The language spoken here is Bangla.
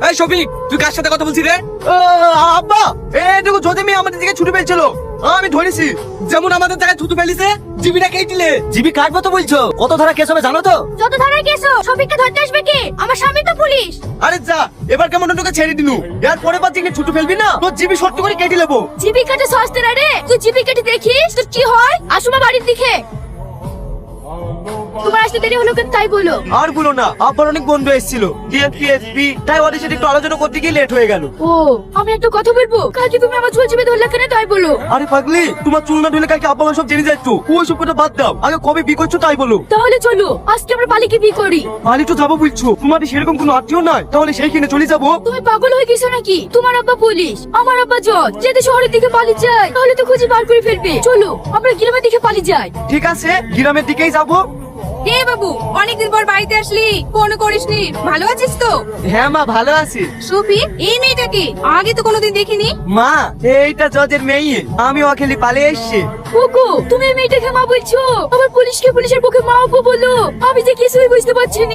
এই শফিক, তুই কার সাথে কথা বলছিস রে? আব্বা, দেখো যদি মেয়ে আমাদের দিকে ছুটে ফেলছিল, আমি ধরেছি। যেমন আমাদের জায়গায় থুতু ফেলিছে, জিবিটা কেটিলে। জিবি কাটবো তো বলছো? কত ধারা কেস হবে জানো তো? যত ধারার কেস হোক, শফিককে ধরতে আসবে কে? আমার স্বামী তো পুলিশ। আরে যা, এবার কেমন তোকে ছেড়ে দিনু। এর পরে বার দিকে ছুটে ফেলবি না, তোর জিবি শর্ত করে কেটে নেবো। জিবি কাটে সস্তে না রে, তুই জিবি কাটে দেখিস তোর কি হয়। আসমা বাড়ির দিকে। তোমার আসতে দেরি হলো কেন তাই বলো। আর বলো না, আব্বার অনেক বন্ধু এসেছিল, ডিএসপি এসপি, তাই ওদের সাথে একটু আলোচনা করতে গিয়ে লেট হয়ে গেল। ও, আমি একটা কথা বলবো। কালকে তুমি আমার চুল চিপে ধরলে কেন তাই বলো। আরে পাগলি, তোমার চুল না ধুলে কালকে আব্বা আমার সব জেনে যাচ্ছ। ওই সব কথা বাদ দাও, আগে কবে বিয়ে করছো তাই বলো। তাহলে চলো আজকে আমরা পালিকে বিয়ে করি। পালি তো যাবো বলছো, তোমাদের সেরকম কোনো আত্মীয় নাই, তাহলে সেইখানে চলে যাবো। তুমি পাগল হয়ে গেছো নাকি? তোমার আব্বা পুলিশ, আমার আব্বা জজ। যদি শহরের দিকে পালিয়ে যায় তাহলে তো খুঁজে বার করে ফেলবে। চলো আমরা গ্রামের দিকে পালিয়ে যাই। ঠিক আছে, গ্রামের দিকেই যাবো। হে বাবু, অনেকদিন পর বাড়িতে আসলি, ফোন করিসনি। ভালো আছিস তো? হ্যাঁ মা, ভালো আছি। শফিক, এই মেয়েটাকে আগে তো কোনোদিন দেখিনি। মা, এইটা জজের মেয়ে, আমি ওখানে পালিয়ে এসছি। ওগো, তুমি এই মেয়েটাকে মা বলছো? আবার পুলিশকে পুলিশের পক্ষে মা বলো। আমি যে কিছুই বুঝতে পারছি না।